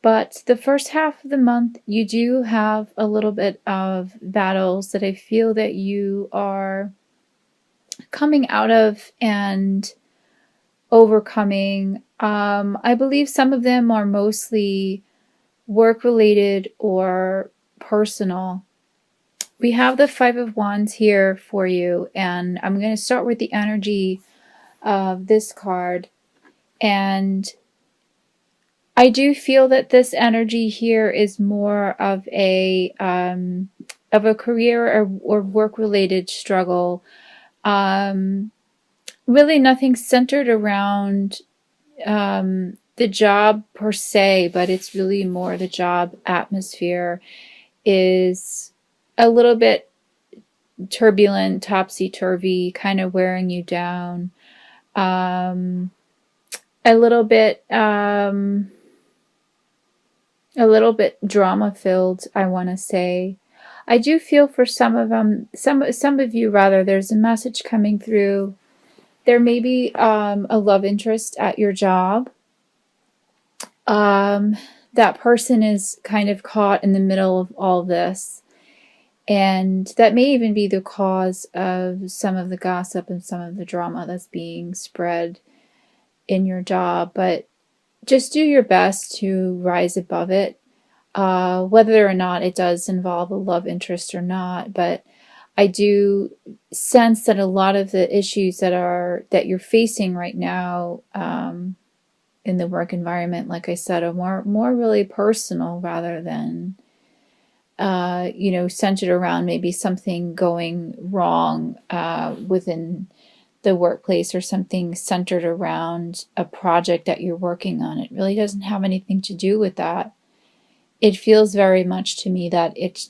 But the first half of the month, you do have a little bit of battles that I feel that you are coming out of and overcoming. I believe some of them are mostly work related or personal. We have the Five of Wands here for you, and I'm going to start with the energy of this card. And I do feel that this energy here is more of a career or work related struggle. Really nothing centered around the job per se, but it's really more the job atmosphere is a little bit turbulent, topsy-turvy, kind of wearing you down. A little bit drama filled, I want to say. I do feel for some of them, some of you rather, there's a message coming through. There may be a love interest at your job. That person is kind of caught in the middle of all this. And that may even be the cause of some of the gossip and some of the drama that's being spread in your job. But just do your best to rise above it, whether or not it does involve a love interest or not. But I do sense that a lot of the issues that you're facing right now in the work environment, like I said, are more really personal rather than centered around maybe something going wrong within the workplace or something centered around a project that you're working on. It really doesn't have anything to do with that. It feels very much to me that it's,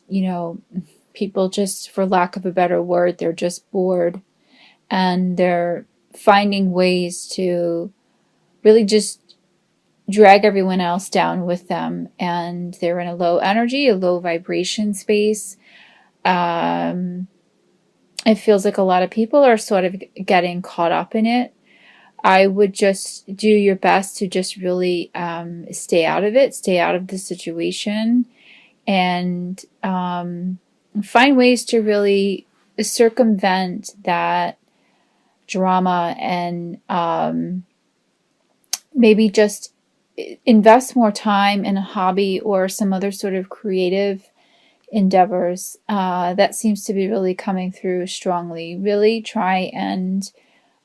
people just, for lack of a better word, they're just bored and they're finding ways to really just drag everyone else down with them, and they're in a low energy, a low vibration space. It feels like a lot of people are sort of getting caught up in it. I would just do your best to just really stay out of it, stay out of the situation, and find ways to really circumvent that drama and maybe just invest more time in a hobby or some other sort of creative endeavors. That seems to be really coming through strongly. Really try and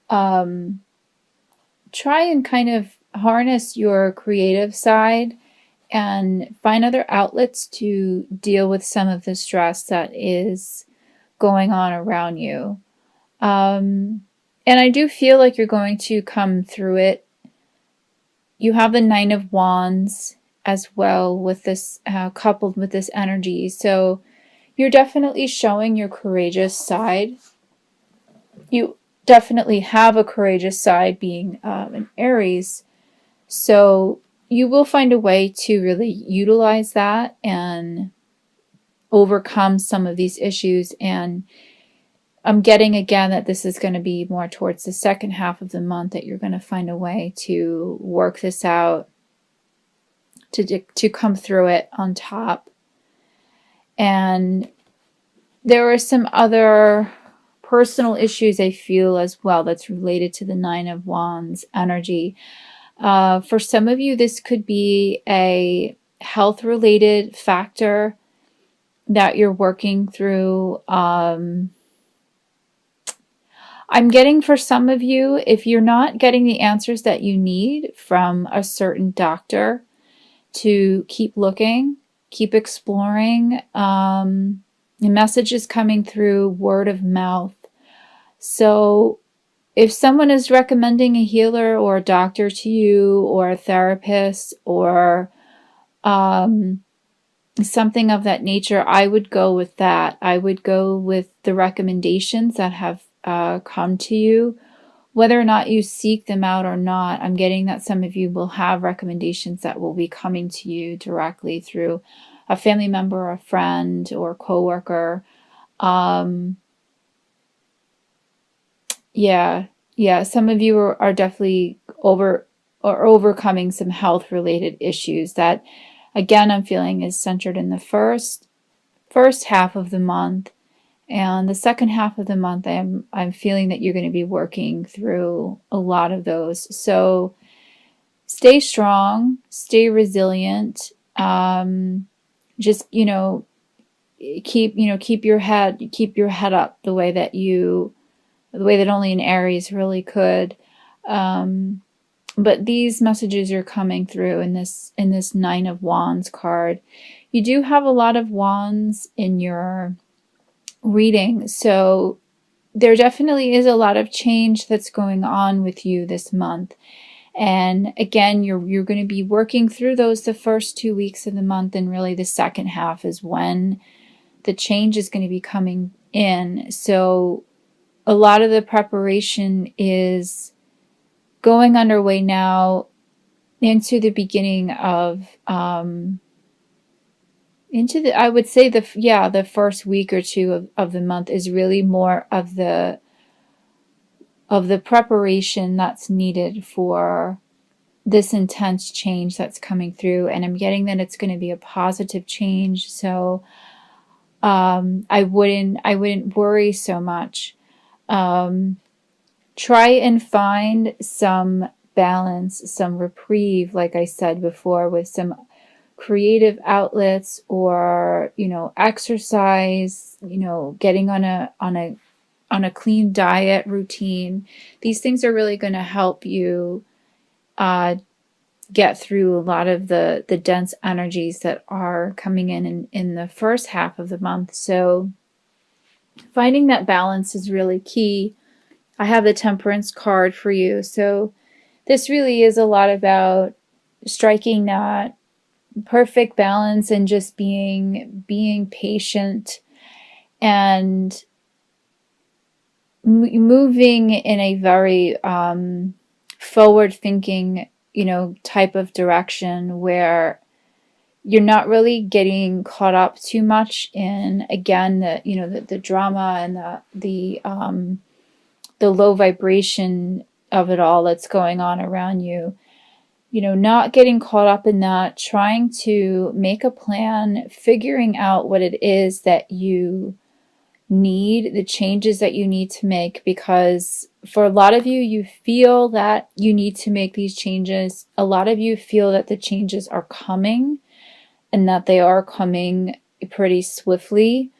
kind of harness your creative side and find other outlets to deal with some of the stress that is going on around you. And I do feel like you're going to come through it. You have the Nine of Wands as well with this, coupled with this energy. So you're definitely showing your courageous side. You definitely have a courageous side being an Aries. So you will find a way to really utilize that and overcome some of these issues. And I'm getting again that this is going to be more towards the second half of the month that you're going to find a way to work this out, to come through it on top. And there are some other personal issues I feel as well that's related to the Nine of Wands energy. For some of you, this could be a health-related factor that you're working through. I'm getting for some of you, if you're not getting the answers that you need from a certain doctor, to keep looking, keep exploring. The message is coming through word of mouth. So if someone is recommending a healer or a doctor to you, or a therapist, or something of that nature, I would go with that. I would go with the recommendations that have come to you, whether or not you seek them out or not. I'm getting that some of you will have recommendations that will be coming to you directly through a family member, a friend, or a coworker. Yeah, some of you are definitely overcoming some health related issues that again, I'm feeling is centered in the first half of the month. And the second half of the month, I'm feeling that you're going to be working through a lot of those. So stay strong, stay resilient. Just keep your head up the way that only an Aries really could. But these messages are coming through in this Nine of Wands card. You do have a lot of wands in your reading, so there definitely is a lot of change that's going on with you this month. And again, you're going to be working through those the first 2 weeks of the month, and really the second half is when the change is going to be coming in. So a lot of the preparation is going underway now into the beginning of I would say the first week or two of the month is really more of the preparation that's needed for this intense change that's coming through. And I'm getting that it's going to be a positive change. So I wouldn't worry so much. Try and find some balance, some reprieve, like I said before, with some creative outlets, or exercise, getting on a clean diet routine. These things are really going to help you get through a lot of the dense energies that are coming in the first half of the month. So finding that balance is really key. I have the Temperance card for you. So this really is a lot about striking that perfect balance and just being patient and moving in a very forward thinking type of direction, where you're not really getting caught up too much in, again, the drama and the low vibration of it all that's going on around you. Not getting caught up in that, trying to make a plan, figuring out what it is that you need, the changes that you need to make, because for a lot of you, you feel that you need to make these changes. A lot of you feel that the changes are coming, and that they are coming pretty swiftly.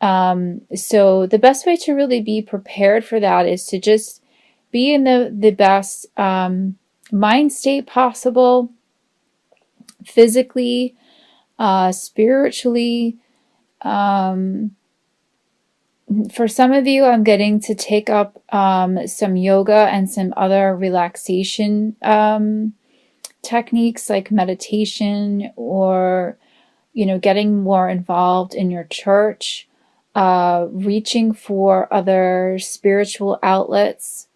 So the best way to really be prepared for that is to just be in the best mind state possible, physically, spiritually. For some of you, I'm getting to take up some yoga and some other relaxation techniques, like meditation, or getting more involved in your church, reaching for other spiritual outlets.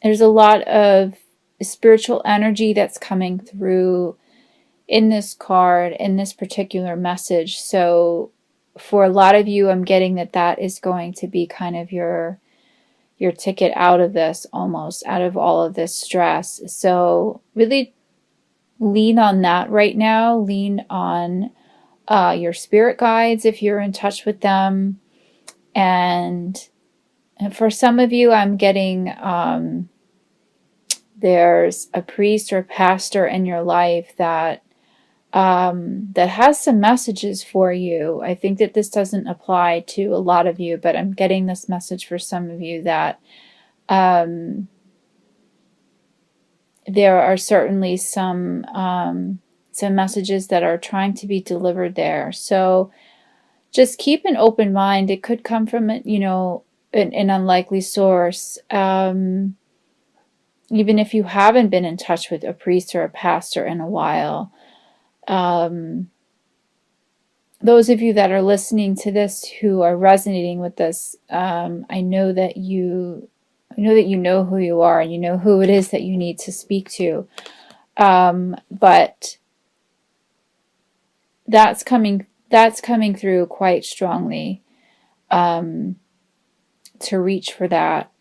There's a lot of spiritual energy that's coming through in this card, in this particular message. So for a lot of you, I'm getting that is going to be kind of your ticket out of this, almost out of all of this stress. So really lean on that right now. Lean on your spirit guides if you're in touch with them. And for some of you, I'm getting there's a priest or pastor in your life that has some messages for you. I think that this doesn't apply to a lot of you, but I'm getting this message for some of you that there are certainly some messages that are trying to be delivered there. So just keep an open mind. It could come from an unlikely source. Even if you haven't been in touch with a priest or a pastor in a while. Those of you that are listening to this who are resonating with this, I know that you know who you are, and you know who it is that you need to speak to. But that's coming through quite strongly, to reach for that.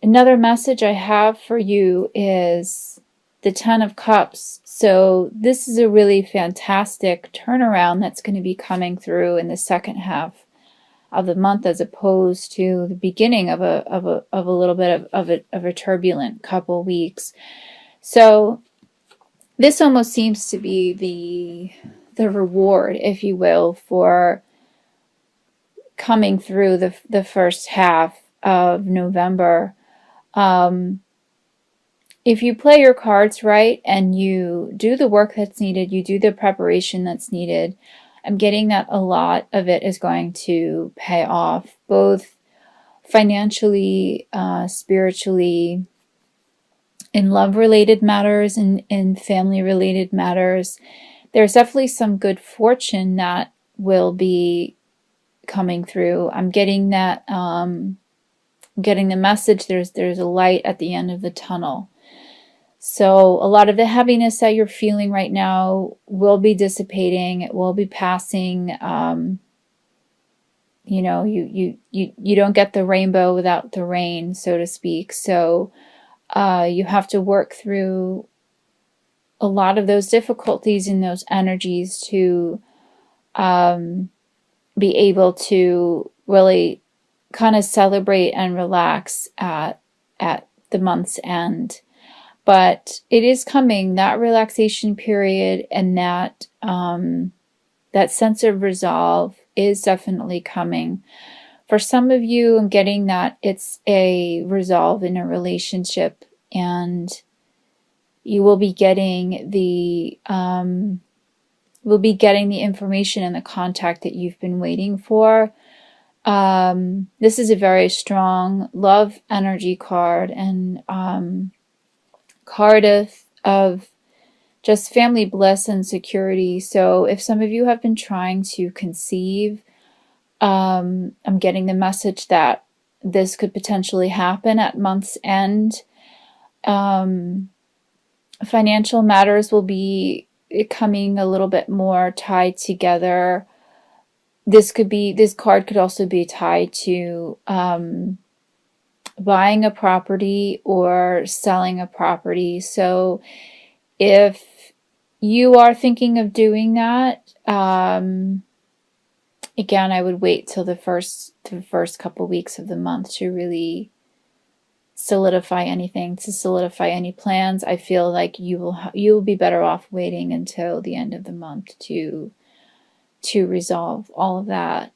Another message I have for you is the Ten of Cups. So this is a really fantastic turnaround that's going to be coming through in the second half of the month, as opposed to the beginning of a little bit of a turbulent couple weeks. So this almost seems to be the reward, if you will, for coming through the first half of November. If you play your cards right and you do the work that's needed, you do the preparation that's needed, I'm getting that a lot of it is going to pay off, both financially, spiritually, in love-related matters, and in family-related matters. There's definitely some good fortune that will be coming through. I'm getting that, getting the message there's a light at the end of the tunnel. So a lot of the heaviness that you're feeling right now will be dissipating. It will be passing. You know, you don't get the rainbow without the rain, so to speak. So you have to work through a lot of those difficulties and those energies to be able to really kind of celebrate and relax at the month's end. But it is coming, that relaxation period, and that sense of resolve is definitely coming. For some of you, I'm getting that it's a resolve in a relationship, and you will be getting the information and the contact that you've been waiting for. This is a very strong love energy card, and card of just family bliss and security. So if some of you have been trying to conceive, I'm getting the message that this could potentially happen at month's end. Financial matters will be coming a little bit more tied together. This card could also be tied to buying a property or selling a property. So if you are thinking of doing that, again, I would wait till the first couple weeks of the month to really solidify anything, to solidify any plans. I feel like you will be better off waiting until the end of the month to resolve all of that.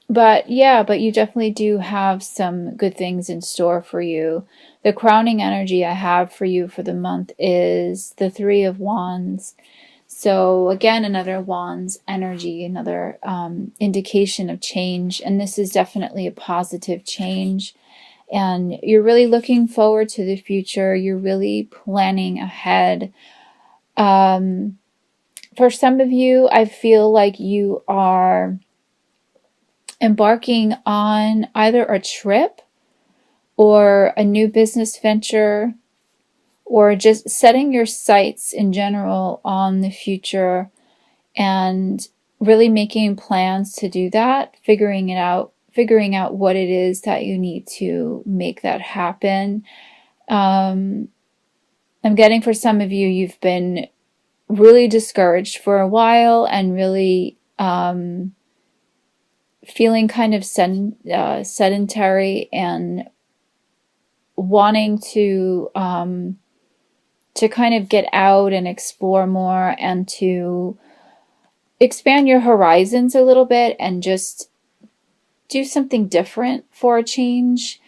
But you definitely do have some good things in store for you. The crowning energy I have for you for the month is the Three of Wands. So again, another Wands energy, another indication of change. And this is definitely a positive change. And you're really looking forward to the future. You're really planning ahead. For some of you, I feel like you are embarking on either a trip or a new business venture, or just setting your sights in general on the future and really making plans to do that, figuring out what it is that you need to make that happen. I'm getting, for some of you, you've been really discouraged for a while and really feeling kind of sedentary and wanting to kind of get out and explore more and to expand your horizons a little bit and just do something different for a change.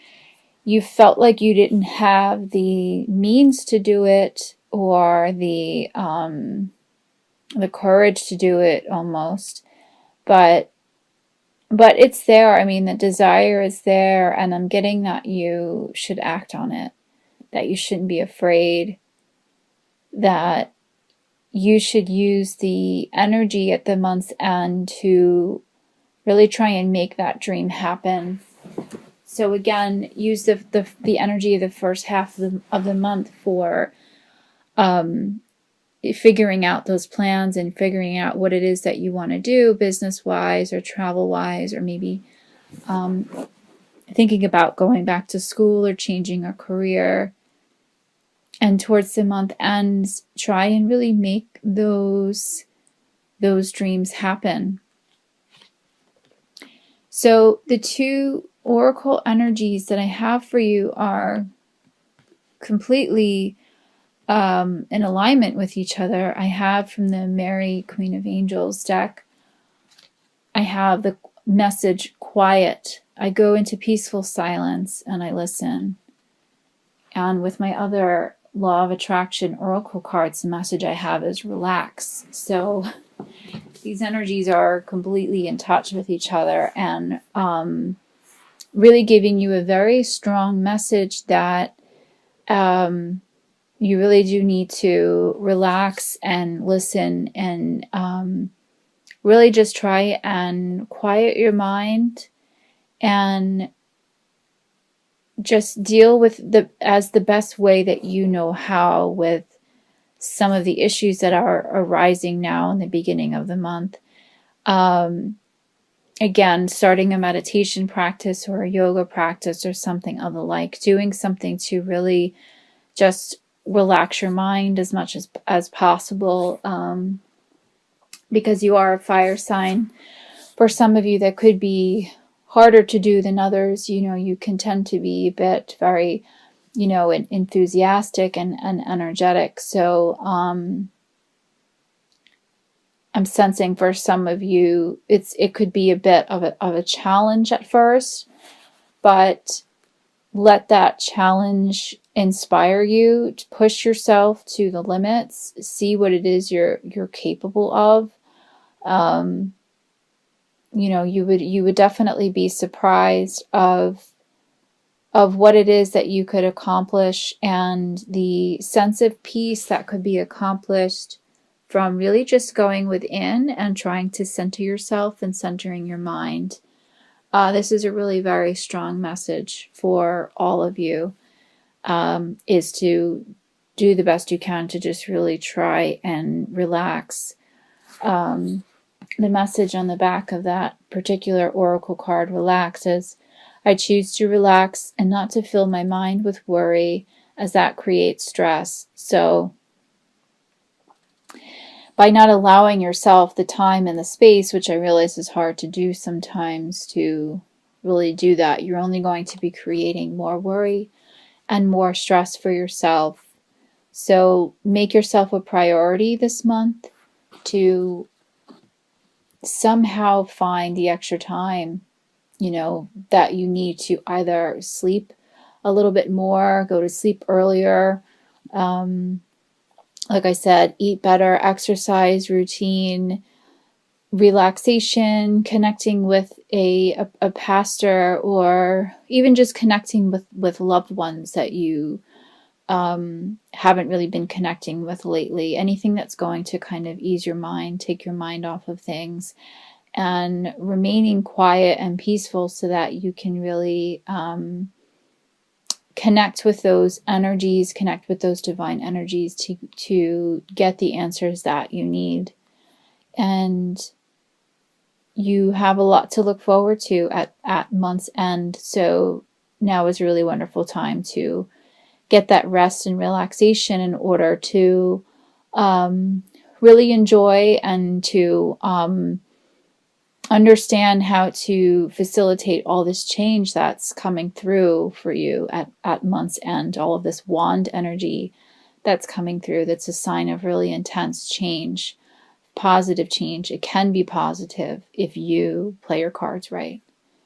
You felt like you didn't have the means to do it, or the courage to do it almost, but it's there. I mean, the desire is there, and I'm getting that you should act on it, that you shouldn't be afraid, that you should use the energy at the month's end to really try and make that dream happen. So again, use the energy of the first half of the month for figuring out those plans and figuring out what it is that you want to do business-wise or travel-wise, or maybe thinking about going back to school or changing a career. And towards the month ends, try and really make those dreams happen. So the two oracle energies that I have for you are completely in alignment with each other. I have from the Mary, Queen of Angels deck, I have the message quiet. I go into peaceful silence and I listen. And with my other Law of Attraction oracle cards, the message I have is relax. So these energies are completely in touch with each other and really giving you a very strong message that you really do need to relax and listen and really just try and quiet your mind and just deal with the best way that you know how with some of the issues that are arising now in the beginning of the month. Again, starting a meditation practice or a yoga practice or something of the like, doing something to really just relax your mind as much as possible, because you are a fire sign. For some of you, that could be harder to do than others. You can tend to be a bit very, enthusiastic and energetic. So I'm sensing for some of you, it could be a bit of a challenge at first, but let that challenge inspire you to push yourself to the limits. See what it is you're capable of. You would definitely be surprised of what it is that you could accomplish, and the sense of peace that could be accomplished from really just going within and trying to center yourself and centering your mind. This is a really very strong message for all of you, is to do the best you can to just really try and relax. The message on the back of that particular oracle card, relax, is I choose to relax and not to fill my mind with worry, as that creates stress. So by not allowing yourself the time and the space, which I realize is hard to do sometimes, to really do that, you're only going to be creating more worry and more stress for yourself. So make yourself a priority this month to somehow find the extra time, that you need to either sleep a little bit more, go to sleep earlier, like I said, eat better, exercise routine, relaxation, connecting with a pastor, or even just connecting with loved ones that you haven't really been connecting with lately. Anything that's going to kind of ease your mind, take your mind off of things, and remaining quiet and peaceful so that you can really connect with those energies, connect with those divine energies to get the answers that you need. And you have a lot to look forward to at month's end. So now is a really wonderful time to get that rest and relaxation in order to really enjoy and to understand how to facilitate all this change that's coming through for you at month's end. All of this wand energy that's coming through, that's a sign of really intense change, positive change. It can be positive if you play your cards right.